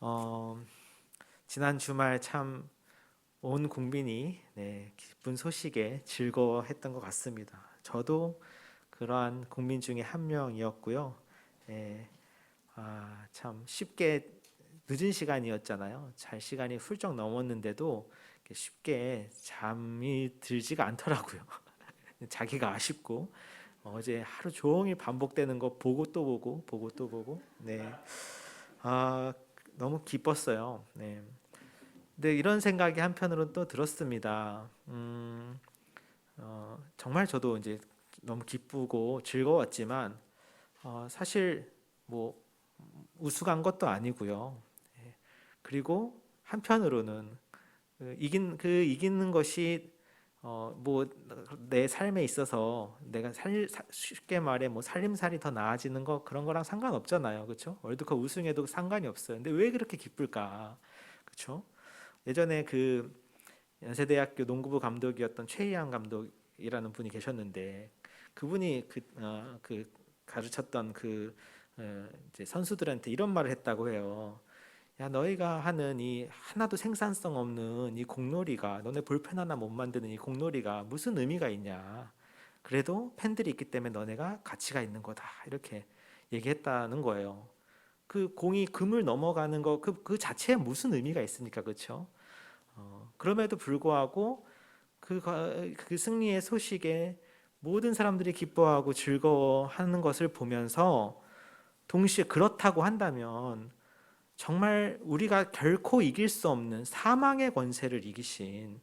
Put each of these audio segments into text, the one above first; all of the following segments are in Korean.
어, 지난 주말 참 온 국민이 기쁜 소식에 즐거워했던 것 같습니다. 저도 그러한 국민 중에 한 명이었고요. 예, 참 쉽게 늦은 시간이었잖아요. 잘 시간이 훌쩍 넘었는데도 쉽게 잠이 들지가 않더라고요. 자기가 아쉽고 어제 하루 종일 반복되는 거 보고 또 보고 보고 또 보고 아, 너무 기뻤어요. 근데 이런 생각이 한편으로는 또 들었습니다. 정말 저도 이제 너무 기쁘고 즐거웠지만 사실 뭐 우승한 것도 아니고요. 그리고 한편으로는 이기는 것이 뭐 내 삶에 있어서 내가 쉽게 말해 뭐 살림살이 더 나아지는 거 그런 거랑 상관없잖아요, 그렇죠? 월드컵 우승해도 상관이 없어요. 근데 왜 그렇게 기쁠까, 그렇죠? 예전에 그 연세대학교 농구부 감독이었던 최희양 감독이라는 분이 계셨는데 그분이 그 가르쳤던 이제 선수들한테 이런 말을 했다고 해요. 야, 너희가 하는 이 하나도 생산성 없는 이 공놀이가 너네 볼펜 하나 못 만드는 이 공놀이가 무슨 의미가 있냐. 그래도 팬들이 있기 때문에 너네가 가치가 있는 거다. 이렇게 얘기했다는 거예요. 그 공이 금을 넘어가는 그 자체에 무슨 의미가 있습니까? 그렇죠? 그럼에도 불구하고 그 승리의 소식에 모든 사람들이 기뻐하고 즐거워하는 것을 보면서 동시에 그렇다고 한다면 정말 우리가 결코 이길 수 없는 사망의 권세를 이기신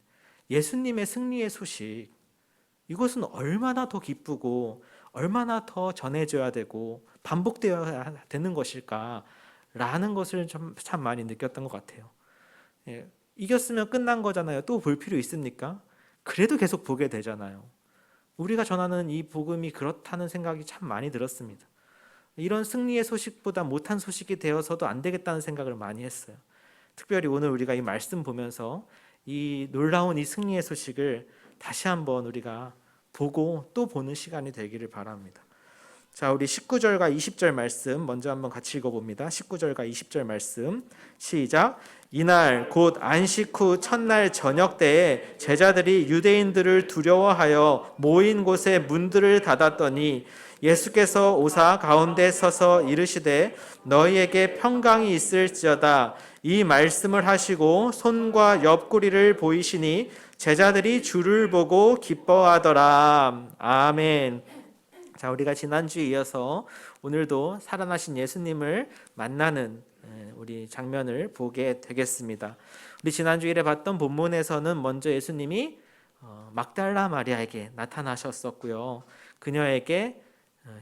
예수님의 승리의 소식, 이것은 얼마나 더 기쁘고 얼마나 더 전해져야 되고 반복되어야 되는 것일까라는 것을 참 많이 느꼈던 것 같아요. 예, 이겼으면 끝난 거잖아요. 또 볼 필요 있습니까? 그래도 계속 보게 되잖아요. 우리가 전하는 이 복음이 그렇다는 생각이 참 많이 들었습니다. 이런 승리의 소식보다 못한 소식이 되어서도 안 되겠다는 생각을 많이 했어요. 특별히 오늘 우리가 이 말씀 보면서 이 놀라운 이 승리의 소식을 다시 한번 우리가 보고 또 보는 시간이 되기를 바랍니다. 자, 우리 19절과 20절 말씀 먼저 한번 같이 읽어봅니다. 19절과 20절 말씀 시작. 이날 곧 안식 후 첫날 저녁 때에 제자들이 유대인들을 두려워하여 모인 곳에 문들을 닫았더니 예수께서 오사 가운데 서서 이르시되 너희에게 평강이 있을지어다. 이 말씀을 하시고 손과 옆구리를 보이시니 제자들이 주를 보고 기뻐하더라. 아멘. 자, 우리가 지난주에 이어서 오늘도 살아나신 예수님을 만나는 우리 장면을 보게 되겠습니다. 우리 지난주 일에 봤던 본문에서는 먼저 예수님이 막달라 마리아에게 나타나셨었고요. 그녀에게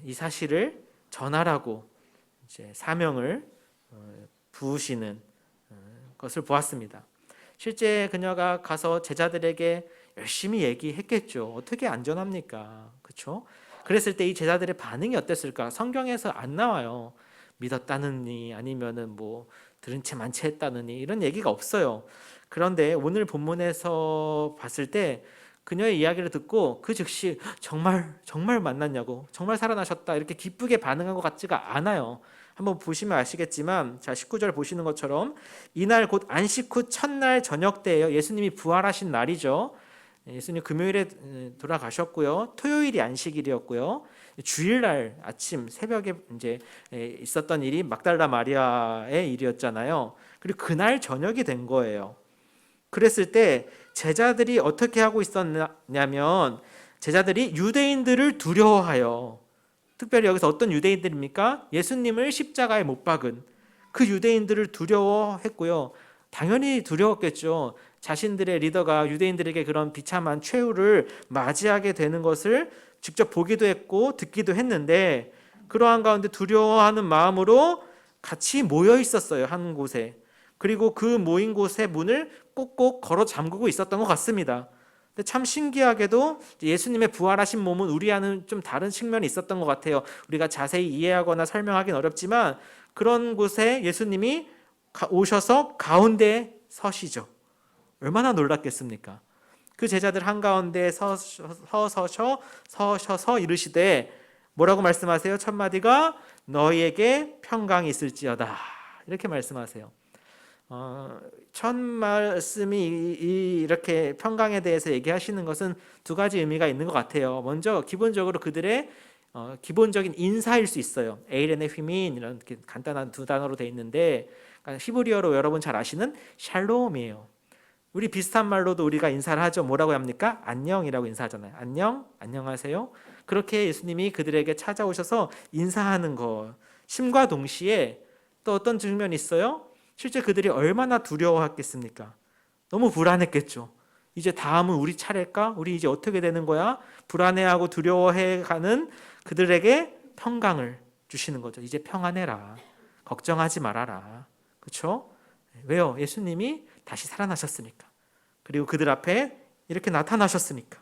이 사실을 전하라고 이제 사명을 부으시는 것을 보았습니다. 실제 그녀가 가서 제자들에게 열심히 얘기했겠죠. 어떻게 안전합니까? 그렇죠? 그랬을 때 이 제자들의 반응이 어땠을까? 성경에서 안 나와요. 믿었다느니 아니면은 뭐 들은 채 만채 했다느니 이런 얘기가 없어요. 그런데 오늘 본문에서 봤을 때 그녀의 이야기를 듣고 그 즉시 정말 만났냐고, 정말 살아나셨다 이렇게 기쁘게 반응한 것 같지가 않아요. 한번 보시면 아시겠지만, 자 19절 보시는 것처럼 이날 곧 안식 후 첫날 저녁 때예요. 예수님이 부활하신 날이죠. 예수님 금요일에 돌아가셨고요. 토요일이 안식일이었고요. 주일날 아침 새벽에 이제 있었던 일이 막달라 마리아의 일이었잖아요. 그리고 그날 저녁이 된 거예요. 그랬을 때 제자들이 어떻게 하고 있었냐면 제자들이 유대인들을 두려워하여, 특별히 여기서 어떤 유대인들입니까? 예수님을 십자가에 못 박은 그 유대인들을 두려워했고요. 당연히 두려웠겠죠. 자신들의 리더가 유대인들에게 그런 비참한 최후를 맞이하게 되는 것을 직접 보기도 했고 듣기도 했는데, 그러한 가운데 두려워하는 마음으로 같이 모여 있었어요, 한 곳에. 그리고 그 모인 곳의 문을 꼭꼭 걸어 잠그고 있었던 것 같습니다. 근데 참 신기하게도 예수님의 부활하신 몸은 우리와는 좀 다른 측면이 있었던 것 같아요. 우리가 자세히 이해하거나 설명하기는 어렵지만 그런 곳에 예수님이 오셔서 가운데 서시죠. 얼마나 놀랐겠습니까? 그 제자들 한가운데 서셔서 이르시되 뭐라고 말씀하세요? 첫 마디가 너희에게 평강이 있을지어다 이렇게 말씀하세요. 첫 말씀이 이렇게 평강에 대해서 얘기하시는 것은 두 가지 의미가 있는 것 같아요. 먼저 기본적으로 그들의 기본적인 인사일 수 있어요. 에일의 휘민 이런 간단한 두 단어로 되어 있는데, 그러니까 히브리어로 여러분 잘 아시는 샬롬이에요. 우리 비슷한 말로도 우리가 인사를 하죠. 뭐라고 합니까? 안녕이라고 인사하잖아요. 안녕, 안녕하세요. 그렇게 예수님이 그들에게 찾아오셔서 인사하는 것, 심과 동시에 또 어떤 측면이 있어요? 실제 그들이 얼마나 두려워했겠습니까? 너무 불안했겠죠. 이제 다음은 우리 차례일까? 우리 이제 어떻게 되는 거야? 불안해하고 두려워해가는 그들에게 평강을 주시는 거죠. 이제 평안해라. 걱정하지 말아라. 그렇죠? 왜요? 예수님이 다시 살아나셨으니까. 그리고 그들 앞에 이렇게 나타나셨으니까.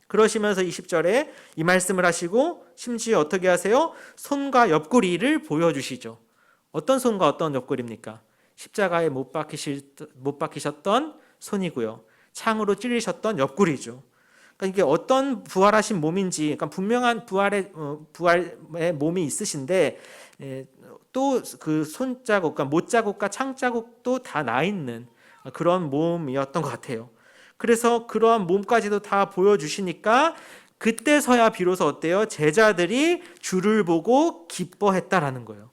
그러시면서 20절에 이 말씀을 하시고 심지어 어떻게 하세요? 손과 옆구리를 보여주시죠. 어떤 손과 어떤 옆구리입니까? 십자가에 못 박히셨던 손이고요. 창으로 찔리셨던 옆구리죠. 그러니까 이게 어떤 부활하신 몸인지, 그러니까 분명한 부활의 몸이 있으신데 또 그 손자국, 그러니까 못자국과 창자국도 다 나 있는 그런 몸이었던 것 같아요. 그래서 그러한 몸까지도 다 보여주시니까 그때서야 비로소 어때요? 제자들이 주를 보고 기뻐했다라는 거예요.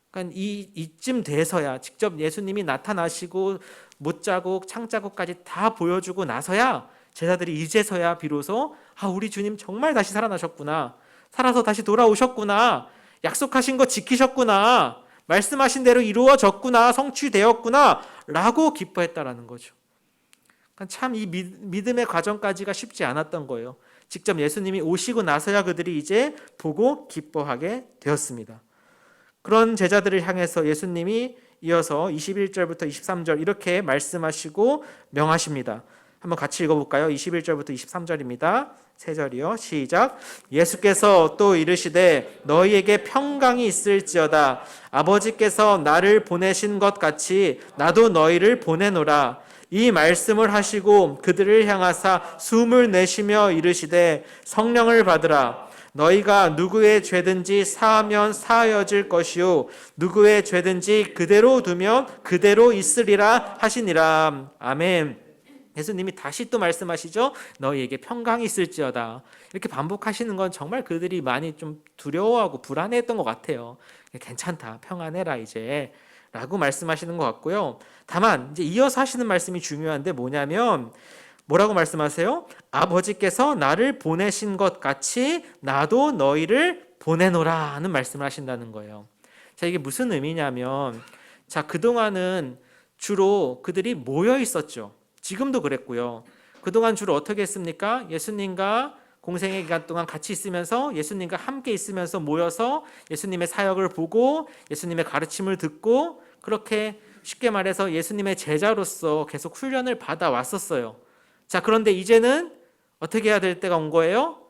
그러니까 이쯤 돼서야, 직접 예수님이 나타나시고 못자국, 창자국까지 다 보여주고 나서야 제자들이 이제서야 비로소 우리 주님 정말 다시 살아나셨구나, 살아서 다시 돌아오셨구나, 약속하신 거 지키셨구나, 말씀하신 대로 이루어졌구나, 성취되었구나 라고 기뻐했다라는 거죠. 참 이 믿음의 과정까지가 쉽지 않았던 거예요. 직접 예수님이 오시고 나서야 그들이 이제 보고 기뻐하게 되었습니다. 그런 제자들을 향해서 예수님이 이어서 21절부터 23절 이렇게 말씀하시고 명하십니다. 한번 같이 읽어볼까요? 21절부터 23절입니다. 세 절이요. 시작. 예수께서 또 이르시되 너희에게 평강이 있을지어다. 아버지께서 나를 보내신 것 같이 나도 너희를 보내노라. 이 말씀을 하시고 그들을 향하사 숨을 내쉬며 이르시되 성령을 받으라. 너희가 누구의 죄든지 사하면 사하여질 것이요 누구의 죄든지 그대로 두면 그대로 있으리라 하시니라. 아멘. 예수님이 다시 또 말씀하시죠. 너희에게 평강이 있을지어다. 이렇게 반복하시는 건 정말 그들이 많이 좀 두려워하고 불안해했던 것 같아요. 괜찮다, 평안해라 이제 라고 말씀하시는 것 같고요. 다만 이제 이어서 하시는 말씀이 중요한데 뭐냐면 뭐라고 말씀하세요? 아버지께서 나를 보내신 것 같이 나도 너희를 보내노라 하는 말씀을 하신다는 거예요. 자, 이게 무슨 의미냐면, 자, 그동안은 주로 그들이 모여 있었죠. 지금도 그랬고요. 그동안 주로 어떻게 했습니까? 예수님과 공생의 기간 동안 같이 있으면서 예수님과 함께 있으면서 모여서 예수님의 사역을 보고 예수님의 가르침을 듣고 그렇게 쉽게 말해서 예수님의 제자로서 계속 훈련을 받아왔었어요. 자, 그런데 이제는 어떻게 해야 될 때가 온 거예요?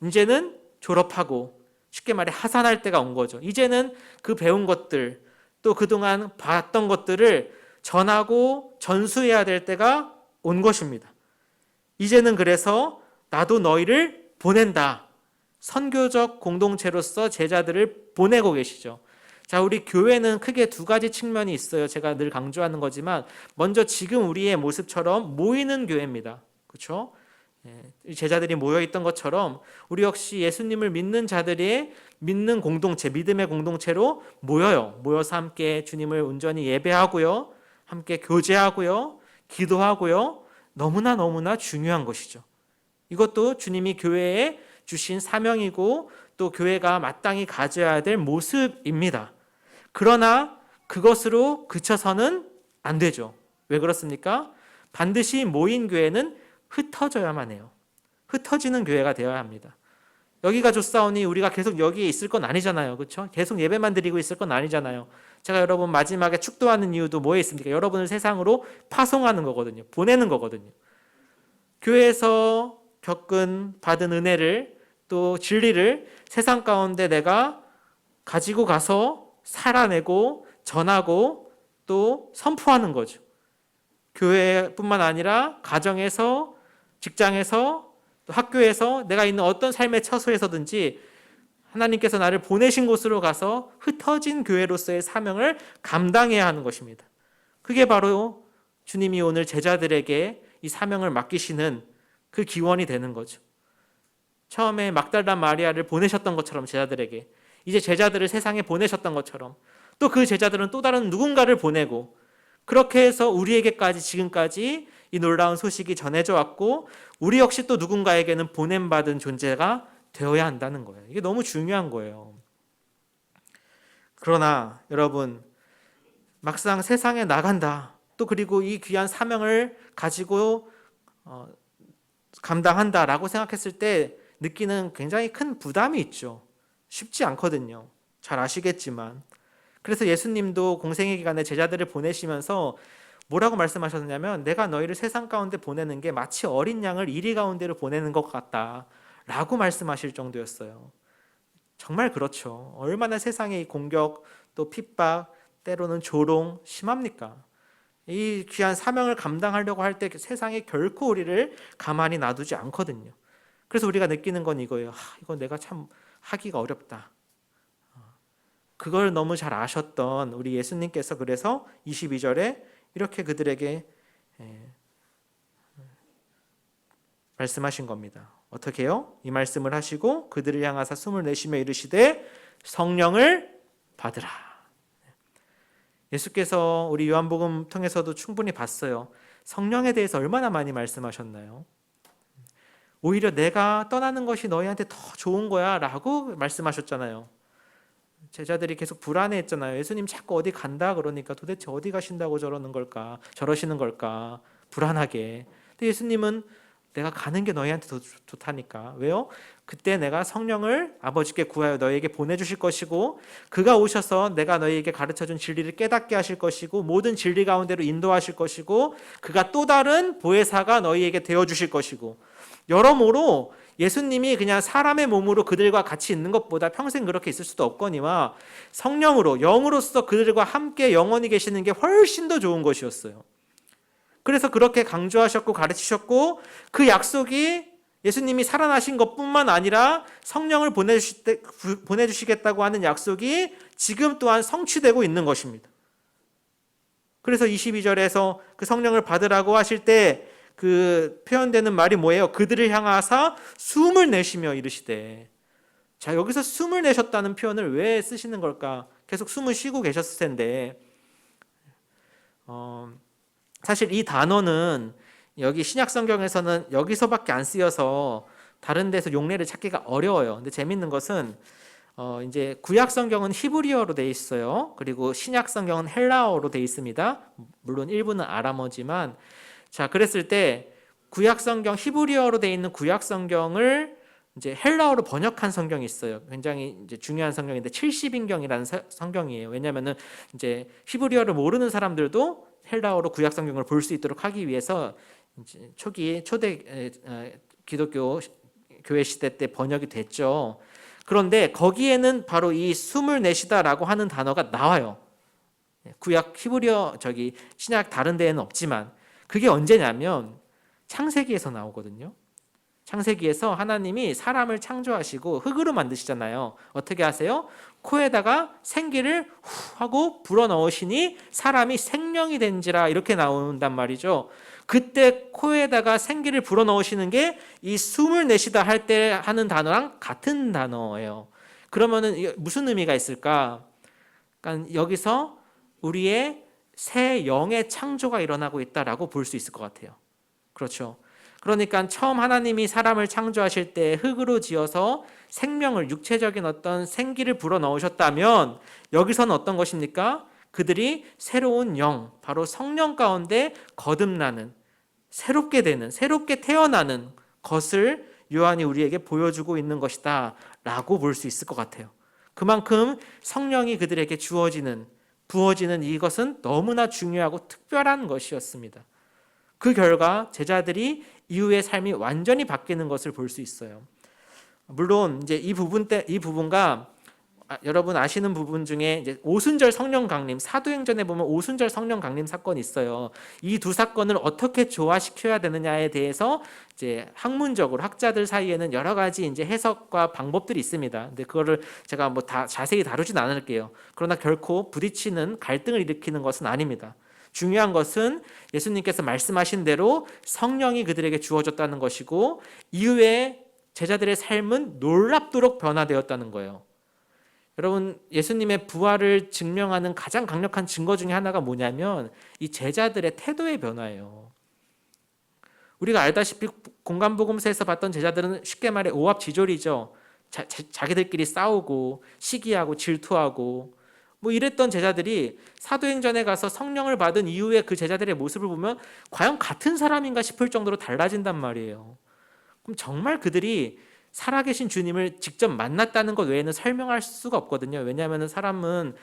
이제는 졸업하고 쉽게 말해 하산할 때가 온 거죠. 이제는 그 배운 것들 또 그동안 봤던 것들을 전하고 전수해야 될 때가 온 것입니다. 이제는 그래서 나도 너희를 보낸다. 선교적 공동체로서 제자들을 보내고 계시죠. 자, 우리 교회는 크게 두 가지 측면이 있어요. 제가 늘 강조하는 거지만 먼저 지금 우리의 모습처럼 모이는 교회입니다. 그렇죠? 제자들이 모여있던 것처럼 우리 역시 예수님을 믿는 자들의 믿는 공동체, 믿음의 공동체로 모여요. 모여서 함께 주님을 온전히 예배하고요. 함께 교제하고요. 기도하고요. 너무나 중요한 것이죠. 이것도 주님이 교회에 주신 사명이고 또 교회가 마땅히 가져야 될 모습입니다. 그러나 그것으로 그쳐서는 안 되죠. 왜 그렇습니까? 반드시 모인 교회는 흩어져야만 해요. 흩어지는 교회가 되어야 합니다. 여기가 좋사오니 우리가 계속 여기에 있을 건 아니잖아요. 그렇죠? 계속 예배만 드리고 있을 건 아니잖아요. 제가 여러분 마지막에 축도하는 이유도 뭐에 있습니까? 여러분을 세상으로 파송하는 거거든요. 보내는 거거든요. 교회에서 받은 은혜를 또 진리를 세상 가운데 내가 가지고 가서 살아내고 전하고 또 선포하는 거죠. 교회뿐만 아니라 가정에서, 직장에서, 또 학교에서 내가 있는 어떤 삶의 처소에서든지 하나님께서 나를 보내신 곳으로 가서 흩어진 교회로서의 사명을 감당해야 하는 것입니다. 그게 바로 주님이 오늘 제자들에게 이 사명을 맡기시는 그 기원이 되는 거죠. 처음에 막달라 마리아를 보내셨던 것처럼 제자들에게, 이제 제자들을 세상에 보내셨던 것처럼 또 그 제자들은 또 다른 누군가를 보내고, 그렇게 해서 우리에게까지 지금까지 이 놀라운 소식이 전해져 왔고, 우리 역시 또 누군가에게는 보냄받은 존재가 되어야 한다는 거예요. 이게 너무 중요한 거예요. 그러나 여러분, 막상 세상에 나간다, 또 그리고 이 귀한 사명을 가지고 감당한다라고 생각했을 때 느끼는 굉장히 큰 부담이 있죠. 쉽지 않거든요. 잘 아시겠지만. 그래서 예수님도 공생의 기간에 제자들을 보내시면서 뭐라고 말씀하셨냐면, 내가 너희를 세상 가운데 보내는 게 마치 어린 양을 이리 가운데로 보내는 것 같다 라고 말씀하실 정도였어요. 정말 그렇죠. 얼마나 세상의 공격, 또 핍박, 때로는 조롱 심합니까? 이 귀한 사명을 감당하려고 할 때 세상이 결코 우리를 가만히 놔두지 않거든요. 그래서 우리가 느끼는 건 이거예요. 이거 내가 참 하기가 어렵다. 그걸 너무 잘 아셨던 우리 예수님께서 그래서 22절에 이렇게 그들에게 말씀하신 겁니다. 어떻게 해요? 이 말씀을 하시고 그들을 향하사 숨을 내쉬며 이르시되 성령을 받으라. 예수께서 우리 요한복음 통해서도 충분히 봤어요. 성령에 대해서 얼마나 많이 말씀하셨나요? 오히려 내가 떠나는 것이 너희한테 더 좋은 거야 라고 말씀하셨잖아요. 제자들이 계속 불안해했잖아요. 예수님 자꾸 어디 간다 그러니까 도대체 어디 가신다고 저러시는 걸까 불안하게. 근데 예수님은 내가 가는 게 너희한테 더 좋다니까. 왜요? 그때 내가 성령을 아버지께 구하여 너희에게 보내주실 것이고, 그가 오셔서 내가 너희에게 가르쳐준 진리를 깨닫게 하실 것이고, 모든 진리 가운데로 인도하실 것이고, 그가 또 다른 보혜사가 너희에게 되어주실 것이고, 여러모로 예수님이 그냥 사람의 몸으로 그들과 같이 있는 것보다 평생 그렇게 있을 수도 없거니와 성령으로 영으로서 그들과 함께 영원히 계시는 게 훨씬 더 좋은 것이었어요. 그래서 그렇게 강조하셨고 가르치셨고, 그 약속이 예수님이 살아나신 것뿐만 아니라 성령을 보내주시겠다고 하는 약속이 지금 또한 성취되고 있는 것입니다. 그래서 22절에서 그 성령을 받으라고 하실 때 그 표현되는 말이 뭐예요? 그들을 향하사 숨을 내쉬며 이르시되. 자, 여기서 숨을 내셨다는 표현을 왜 쓰시는 걸까? 계속 숨을 쉬고 계셨을 텐데, 사실 이 단어는 여기 신약 성경에서는 여기서밖에 안 쓰여서 다른 데서 용례를 찾기가 어려워요. 근데 재밌는 것은 이제 구약 성경은 히브리어로 돼 있어요. 그리고 신약 성경은 헬라어로 돼 있습니다. 물론 일부는 아람어지만, 자, 그랬을 때 구약 성경 히브리어로 돼 있는 구약 성경을 이제 헬라어로 번역한 성경이 있어요. 굉장히 이제 중요한 성경인데 70인경이라는 성경이에요. 왜냐하면은 이제 히브리어를 모르는 사람들도 헬라어로 구약 성경을 볼 수 있도록 하기 위해서 이제 초대 기독교 교회 시대 때 번역이 됐죠. 그런데 거기에는 바로 이 숨을 내쉬다라고 하는 단어가 나와요. 구약 히브리어 신약 다른 데에는 없지만, 그게 언제냐면 창세기에서 나오거든요. 창세기에서 하나님이 사람을 창조하시고 흙으로 만드시잖아요. 어떻게 하세요? 코에다가 생기를 후 하고 불어넣으시니 사람이 생명이 된지라, 이렇게 나온단 말이죠. 그때 코에다가 생기를 불어넣으시는 게 이 숨을 내쉬다 할 때 하는 단어랑 같은 단어예요. 그러면은 무슨 의미가 있을까? 그러니까 여기서 우리의 새 영의 창조가 일어나고 있다라고 볼 수 있을 것 같아요. 그렇죠. 그러니까 처음 하나님이 사람을 창조하실 때 흙으로 지어서 생명을, 육체적인 어떤 생기를 불어넣으셨다면, 여기서는 어떤 것입니까? 그들이 새로운 영, 바로 성령 가운데 거듭나는, 새롭게 되는, 새롭게 태어나는 것을 요한이 우리에게 보여주고 있는 것이다 라고 볼 수 있을 것 같아요. 그만큼 성령이 그들에게 부어지는 이것은 너무나 중요하고 특별한 것이었습니다. 그 결과 제자들이 이후의 삶이 완전히 바뀌는 것을 볼 수 있어요. 물론 이제 이 부분과 여러분 아시는 부분 중에 이제 오순절 성령 강림, 사도행전에 보면 오순절 성령 강림 사건이 있어요. 이 두 사건을 어떻게 조화시켜야 되느냐에 대해서 이제 학문적으로 학자들 사이에는 여러 가지 이제 해석과 방법들이 있습니다. 근데 그거를 제가 뭐 다 자세히 다루진 않을게요. 그러나 결코 부딪히는 갈등을 일으키는 것은 아닙니다. 중요한 것은 예수님께서 말씀하신 대로 성령이 그들에게 주어졌다는 것이고 이후에 제자들의 삶은 놀랍도록 변화되었다는 거예요. 여러분, 예수님의 부활을 증명하는 가장 강력한 증거 중에 하나가 뭐냐면 이 제자들의 태도의 변화예요. 우리가 알다시피 공간복음서에서 봤던 제자들은 쉽게 말해 오합지졸이죠. 자기들끼리 싸우고 시기하고 질투하고 뭐 이랬던 제자들이 사도행전에 가서 성령을 받은 이후에 그 제자들의 모습을 보면 과연 같은 사람인가 싶을 정도로 달라진단 말이에요. 그럼 정말 그들이 살아계신 주님을 직접 만났다는 것 외에는 설명할 수가 없거든요. 왜냐하면 사람은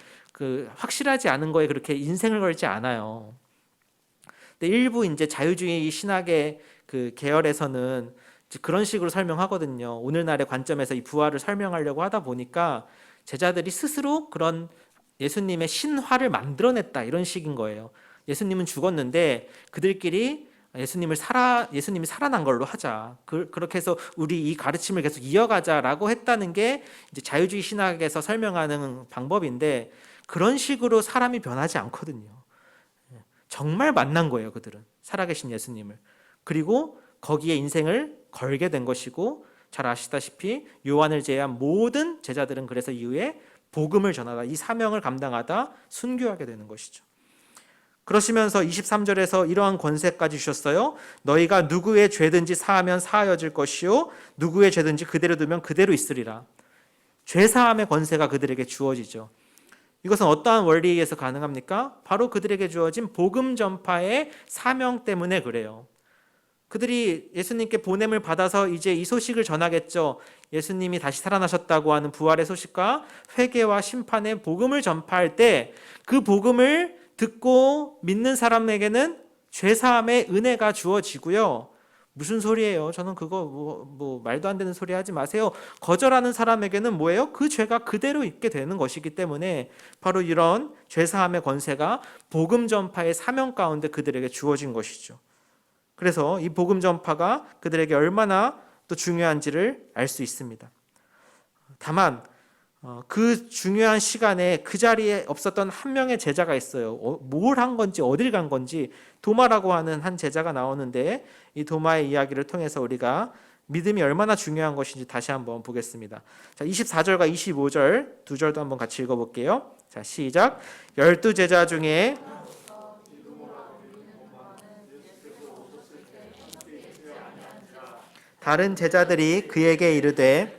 확실하지 않은 거에 그렇게 인생을 걸지 않아요. 근데 일부 이제 자유주의 신학의 그 계열에서는 그런 식으로 설명하거든요. 오늘날의 관점에서 이 부활을 설명하려고 하다 보니까 제자들이 스스로 그런 예수님의 신화를 만들어냈다 이런 식인 거예요. 예수님은 죽었는데 그들끼리 예수님이 살아난 걸로 하자. 그렇게 해서 우리 이 가르침을 계속 이어가자라고 했다는 게 이제 자유주의 신학에서 설명하는 방법인데 그런 식으로 사람이 변하지 않거든요. 정말 만난 거예요, 그들은. 살아계신 예수님을. 그리고 거기에 인생을 걸게 된 것이고 잘 아시다시피 요한을 제외한 모든 제자들은 그래서 이후에 복음을 전하다, 이 사명을 감당하다 순교하게 되는 것이죠. 그러시면서 23절에서 이러한 권세까지 주셨어요. 너희가 누구의 죄든지 사하면 사하여질 것이요 누구의 죄든지 그대로 두면 그대로 있으리라. 죄사함의 권세가 그들에게 주어지죠. 이것은 어떠한 원리에 의해서 가능합니까? 바로 그들에게 주어진 복음 전파의 사명 때문에 그래요. 그들이 예수님께 보냄을 받아서 이제 이 소식을 전하겠죠. 예수님이 다시 살아나셨다고 하는 부활의 소식과 회개와 심판의 복음을 전파할 때 그 복음을 듣고 믿는 사람에게는 죄사함의 은혜가 주어지고요. 무슨 소리예요? 저는 그거 뭐 말도 안 되는 소리 하지 마세요. 거절하는 사람에게는 뭐예요? 그 죄가 그대로 있게 되는 것이기 때문에 바로 이런 죄사함의 권세가 복음 전파의 사명 가운데 그들에게 주어진 것이죠. 그래서 이 복음 전파가 그들에게 얼마나 또 중요한지를 알 수 있습니다. 다만 그 중요한 시간에 그 자리에 없었던 한 명의 제자가 있어요. 뭘 한 건지 어딜 간 건지 도마라고 하는 한 제자가 나오는데 이 도마의 이야기를 통해서 우리가 믿음이 얼마나 중요한 것인지 다시 한번 보겠습니다. 자, 24절과 25절 두 절도 한번 같이 읽어볼게요. 자, 시작. 12제자 중에 다른 제자들이 그에게 이르되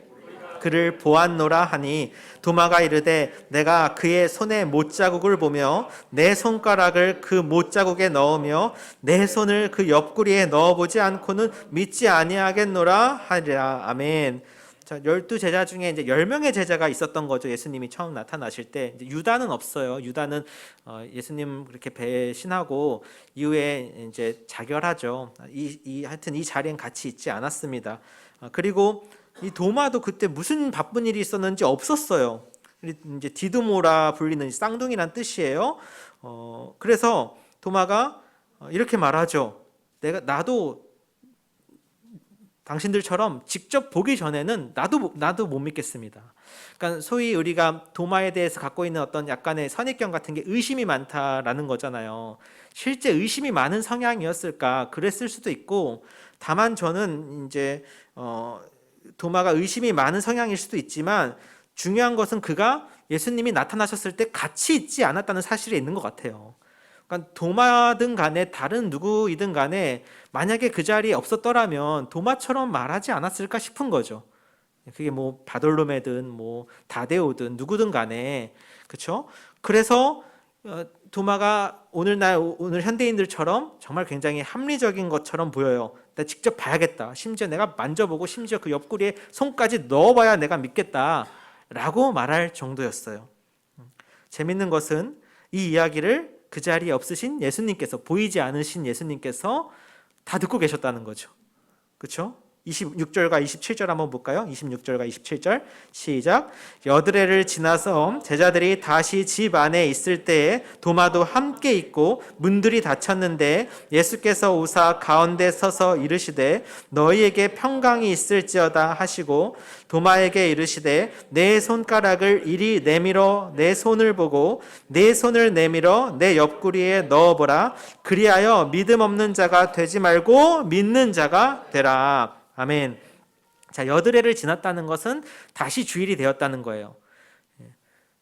그를 보았노라 하니 도마가 이르되 내가 그의 손에 못자국을 보며 내 손가락을 그 못자국에 넣으며 내 손을 그 옆구리에 넣어보지 않고는 믿지 아니하겠노라 하리라. 아멘. 자, 12제자 중에 이제 10명의 제자가 있었던 거죠. 예수님이 처음 나타나실 때. 이제 유다는 없어요. 유다는 예수님 그렇게 배신하고 이후에 이제 자결하죠. 하여튼 이 자리엔 같이 있지 않았습니다. 그리고 이 도마도 그때 무슨 바쁜 일이 있었는지 없었어요. 이제 디두모라 불리는 쌍둥이란 뜻이에요. 그래서 도마가 이렇게 말하죠. 나도 당신들처럼 직접 보기 전에는 나도 못 믿겠습니다. 그러니까 소위 우리가 도마에 대해서 갖고 있는 어떤 약간의 선입견 같은 게 의심이 많다라는 거잖아요. 실제 의심이 많은 성향이었을까? 그랬을 수도 있고, 다만 저는 이제 도마가 의심이 많은 성향일 수도 있지만 중요한 것은 그가 예수님이 나타나셨을 때 같이 있지 않았다는 사실이 있는 것 같아요. 그러니까 도마든 간에 다른 누구이든 간에 만약에 그 자리에 없었더라면 도마처럼 말하지 않았을까 싶은 거죠. 그게 뭐 바돌로메든 뭐 다데오든 누구든 간에, 그렇죠? 그래서 도마가 오늘 현대인들처럼 정말 굉장히 합리적인 것처럼 보여요. 내가 직접 봐야겠다. 심지어 내가 만져보고 심지어 그 옆구리에 손까지 넣어봐야 내가 믿겠다라고 말할 정도였어요. 재밌는 것은 이 이야기를 그 자리에 없으신 예수님께서, 보이지 않으신 예수님께서 다 듣고 계셨다는 거죠. 그렇죠? 26절과 27절 한번 볼까요? 26절과 27절 시작. 여드레를 지나서 제자들이 다시 집 안에 있을 때에 도마도 함께 있고 문들이 닫혔는데 예수께서 오사 가운데 서서 이르시되 너희에게 평강이 있을지어다 하시고 도마에게 이르시되 내 손가락을 이리 내밀어 내 손을 보고 내 손을 내밀어 내 옆구리에 넣어보라. 그리하여 믿음 없는 자가 되지 말고 믿는 자가 되라. 아멘. 자, 여드레를 지났다는 것은 다시 주일이 되었다는 거예요.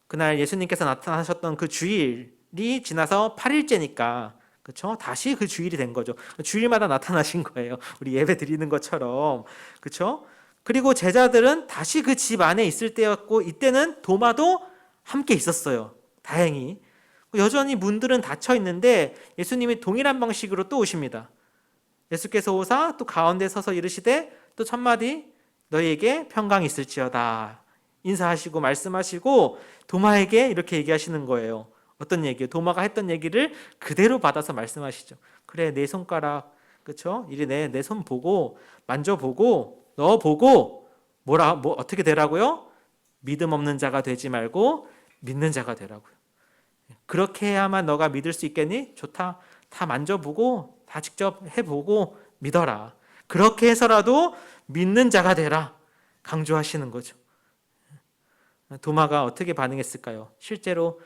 그날 예수님께서 나타나셨던 그 주일이 지나서 8일째니까 그렇죠? 다시 그 주일이 된 거죠. 주일마다 나타나신 거예요. 우리 예배 드리는 것처럼. 그렇죠? 그리고 제자들은 다시 그 집 안에 있을 때였고 이때는 도마도 함께 있었어요. 다행히. 여전히 문들은 닫혀 있는데 예수님이 동일한 방식으로 또 오십니다. 예수께서 오사 또 가운데 서서 이르시되 또 첫마디 너희에게 평강이 있을지어다 인사하시고 말씀하시고 도마에게 이렇게 얘기하시는 거예요. 어떤 얘기예요? 도마가 했던 얘기를 그대로 받아서 말씀하시죠. 그래 내 손가락 그렇죠? 이리 내 손 보고 만져보고 넣어보고 뭐 어떻게 되라고요? 믿음 없는 자가 되지 말고 믿는 자가 되라고요. 그렇게 해야만 너가 믿을 수 있겠니? 좋다. 다 만져보고 다 직접 해보고 믿어라. 그렇게 해서라도 믿는 자가 되라. 강조하시는 거죠. 도마가 어떻게 반응했을까요? 실제로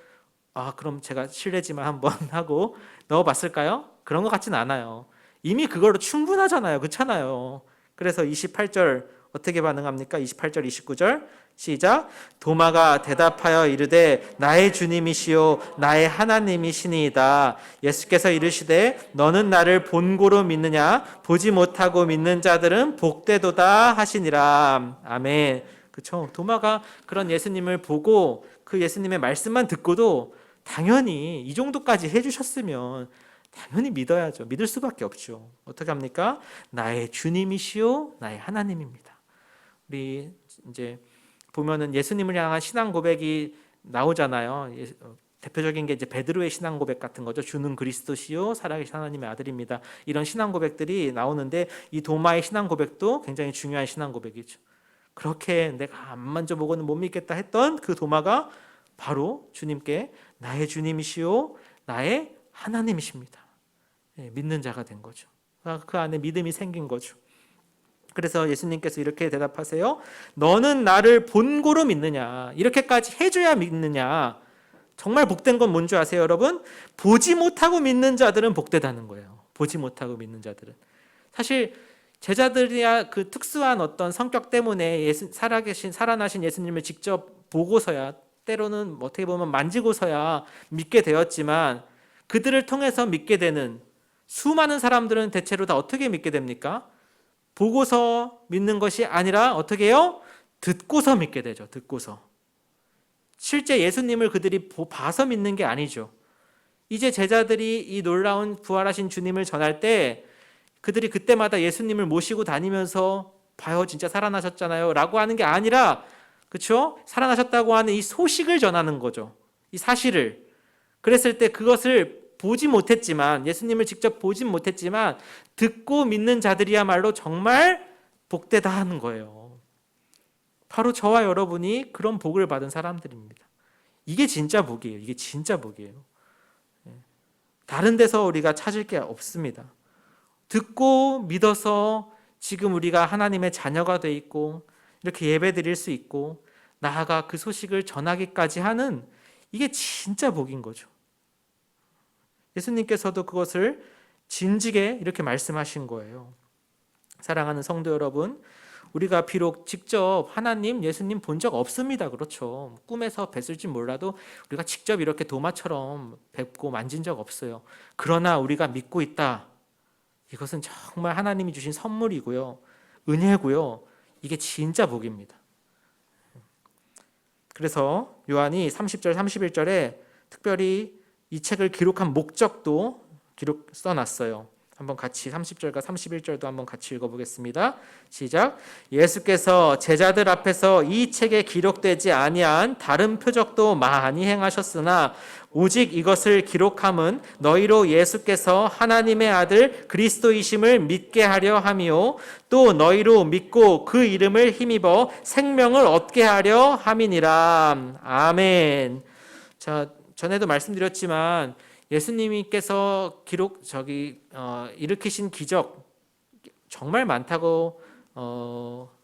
그럼 제가 실례지만 한번 하고 넣어봤을까요? 그런 것 같진 않아요. 이미 그걸로 충분하잖아요. 그렇잖아요. 그래서 28절 어떻게 반응합니까? 28절 29절 시작. 도마가 대답하여 이르되 나의 주님이시요 나의 하나님이시니이다. 예수께서 이르시되 너는 나를 본고로 믿느냐? 보지 못하고 믿는 자들은 복되도다 하시니라. 아멘. 그렇죠? 도마가 그런 예수님을 보고 그 예수님의 말씀만 듣고도 당연히 이 정도까지 해주셨으면 당연히 믿어야죠. 믿을 수밖에 없죠. 어떻게 합니까? 나의 주님이시요 나의 하나님입니다. 우리 이제 보면은 예수님을 향한 신앙 고백이 나오잖아요. 대표적인 게 이제 베드로의 신앙 고백 같은 거죠. 주는 그리스도시요 살아계신 하나님의 아들입니다. 이런 신앙 고백들이 나오는데 이 도마의 신앙 고백도 굉장히 중요한 신앙 고백이죠. 그렇게 내가 안 만져보고는 못 믿겠다 했던 그 도마가 바로 주님께 나의 주님이시요 나의 하나님이십니다. 믿는 자가 된 거죠. 그 안에 믿음이 생긴 거죠. 그래서 예수님께서 이렇게 대답하세요. 너는 나를 본고로 믿느냐? 이렇게까지 해줘야 믿느냐? 정말 복된 건 뭔지 아세요, 여러분? 보지 못하고 믿는 자들은 복되다는 거예요. 보지 못하고 믿는 자들은. 사실 제자들이야 그 특수한 어떤 성격 때문에 살아나신 예수님을 직접 보고서야 때로는 어떻게 보면 만지고서야 믿게 되었지만 그들을 통해서 믿게 되는 수많은 사람들은 대체로 다 어떻게 믿게 됩니까? 보고서 믿는 것이 아니라 어떻게 해요? 듣고서 믿게 되죠. 듣고서. 실제 예수님을 그들이 봐서 믿는 게 아니죠. 이제 제자들이 이 놀라운 부활하신 주님을 전할 때 그들이 그때마다 예수님을 모시고 다니면서 봐요 진짜 살아나셨잖아요 라고 하는 게 아니라 그렇죠? 살아나셨다고 하는 이 소식을 전하는 거죠. 이 사실을. 그랬을 때 그것을 보지 못했지만 예수님을 직접 보진 못했지만 듣고 믿는 자들이야말로 정말 복되다 하는 거예요. 바로 저와 여러분이 그런 복을 받은 사람들입니다. 이게 진짜 복이에요. 이게 진짜 복이에요. 다른 데서 우리가 찾을 게 없습니다. 듣고 믿어서 지금 우리가 하나님의 자녀가 돼 있고 이렇게 예배드릴 수 있고 나아가 그 소식을 전하기까지 하는 이게 진짜 복인 거죠. 예수님께서도 그것을 진지게 이렇게 말씀하신 거예요. 사랑하는 성도 여러분, 우리가 비록 직접 하나님, 예수님 본 적 없습니다. 그렇죠. 꿈에서 뵀을지 몰라도 우리가 직접 이렇게 도마처럼 뵙고 만진 적 없어요. 그러나 우리가 믿고 있다. 이것은 정말 하나님이 주신 선물이고요. 은혜고요. 이게 진짜 복입니다. 그래서 요한이 30절, 31절에 특별히 이 책을 기록한 목적도 써놨어요. 한번 같이 30절과 31절도 한번 같이 읽어보겠습니다. 시작. 예수께서 제자들 앞에서 이 책에 기록되지 아니한 다른 표적도 많이 행하셨으나 오직 이것을 기록함은 너희로 예수께서 하나님의 아들 그리스도이심을 믿게 하려 함이요 또 너희로 믿고 그 이름을 힘입어 생명을 얻게 하려 함이니라. 아멘. 자, 전에도 말씀드렸지만 예수님께서 일으키신 기적 정말 많다고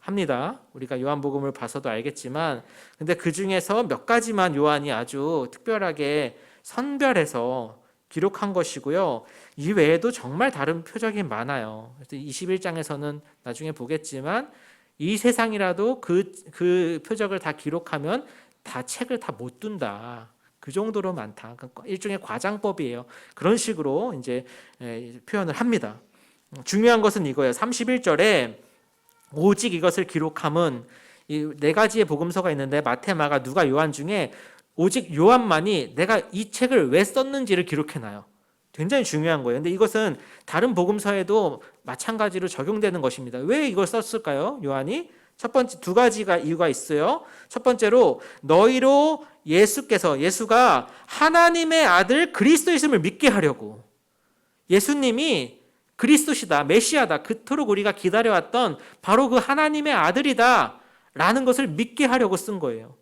합니다. 우리가 요한복음을 봐서도 알겠지만, 근데 그 중에서 몇 가지만 요한이 아주 특별하게 선별해서 기록한 것이고요. 이 외에도 정말 다른 표적이 많아요. 21장에서는 나중에 보겠지만 이 세상이라도 그 표적을 다 기록하면 다 책을 다 못 둔다. 그 정도로 많다. 일종의 과장법이에요. 그런 식으로 이제 표현을 합니다. 중요한 것은 이거예요. 31절에 오직 이것을 기록함은 이 네 가지의 복음서가 있는데 마태, 마가, 누가, 요한 중에 오직 요한만이 내가 이 책을 왜 썼는지를 기록해놔요. 굉장히 중요한 거예요. 근데 이것은 다른 복음서에도 마찬가지로 적용되는 것입니다. 왜 이걸 썼을까요? 요한이? 첫 번째 두 가지가 이유가 있어요. 첫 번째로 너희로 예수가 하나님의 아들 그리스도이심을 믿게 하려고. 예수님이 그리스도시다, 메시아다, 그토록 우리가 기다려왔던 바로 그 하나님의 아들이다 라는 것을 믿게 하려고 쓴 거예요.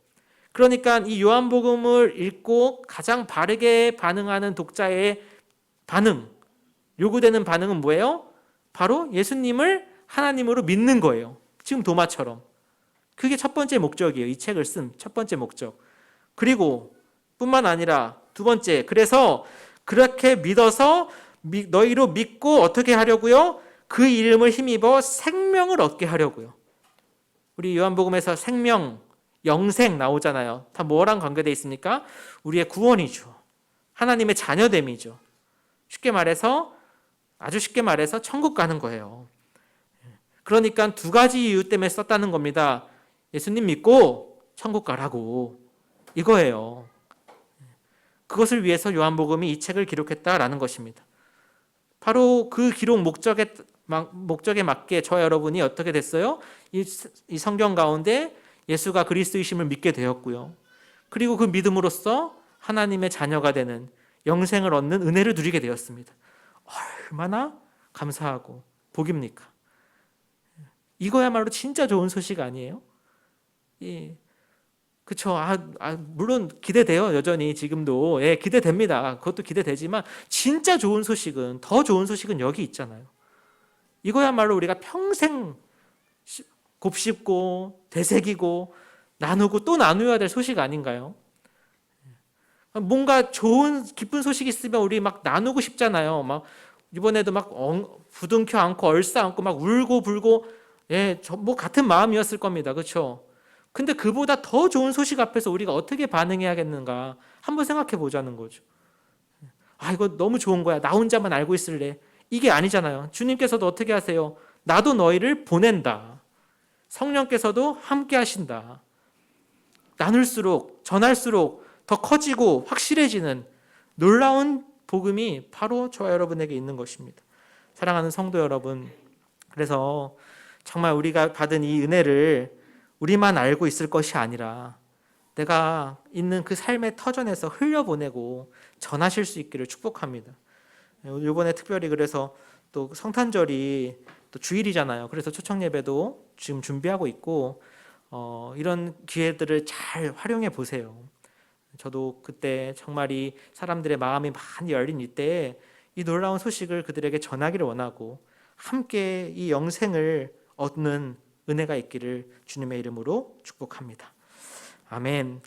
그러니까 이 요한복음을 읽고 가장 바르게 반응하는 독자의 반응, 요구되는 반응은 뭐예요? 바로 예수님을 하나님으로 믿는 거예요. 지금 도마처럼. 그게 첫 번째 목적이에요. 이 책을 쓴 첫 번째 목적. 그리고 뿐만 아니라 두 번째, 그래서 그렇게 믿어서 너희로 믿고 어떻게 하려고요? 그 이름을 힘입어 생명을 얻게 하려고요. 우리 요한복음에서 생명, 영생 나오잖아요. 다 뭐랑 관계되어 있습니까? 우리의 구원이죠. 하나님의 자녀됨이죠. 아주 쉽게 말해서 천국 가는 거예요. 그러니까 두 가지 이유 때문에 썼다는 겁니다. 예수님 믿고 천국 가라고. 이거예요. 그것을 위해서 요한복음이 이 책을 기록했다라는 것입니다. 바로 그 기록 목적에 맞게 저와 여러분이 어떻게 됐어요? 이 성경 가운데 예수가 그리스도이심을 믿게 되었고요. 그리고 그 믿음으로써 하나님의 자녀가 되는 영생을 얻는 은혜를 누리게 되었습니다. 얼마나 감사하고 복입니까? 이거야말로 진짜 좋은 소식 아니에요? 그쵸. 물론 기대돼요. 여전히 지금도. 예, 기대됩니다. 그것도 기대되지만 진짜 좋은 소식은, 더 좋은 소식은 여기 있잖아요. 이거야말로 우리가 평생 곱씹고 되새기고 나누고 또 나누어야 될 소식 아닌가요? 뭔가 좋은 기쁜 소식이 있으면 우리 막 나누고 싶잖아요. 막 이번에도 막 부둥켜 안고 얼싸 안고 막 울고 불고, 예, 뭐 같은 마음이었을 겁니다. 그렇죠? 근데 그보다 더 좋은 소식 앞에서 우리가 어떻게 반응해야겠는가 한번 생각해 보자는 거죠. 이거 너무 좋은 거야. 나 혼자만 알고 있을래. 이게 아니잖아요. 주님께서도 어떻게 하세요? 나도 너희를 보낸다. 성령께서도 함께 하신다. 나눌수록, 전할수록 더 커지고 확실해지는 놀라운 복음이 바로 저와 여러분에게 있는 것입니다. 사랑하는 성도 여러분, 그래서 정말 우리가 받은 이 은혜를 우리만 알고 있을 것이 아니라 내가 있는 그 삶의 터전에서 흘려보내고 전하실 수 있기를 축복합니다. 이번에 특별히 그래서 또 성탄절이 또 주일이잖아요. 그래서 초청 예배도 지금 준비하고 있고 이런 기회들을 잘 활용해 보세요. 저도 그때 정말 이 사람들의 마음이 많이 열린 이때에 이 놀라운 소식을 그들에게 전하기를 원하고 함께 이 영생을 얻는 은혜가 있기를 주님의 이름으로 축복합니다. 아멘.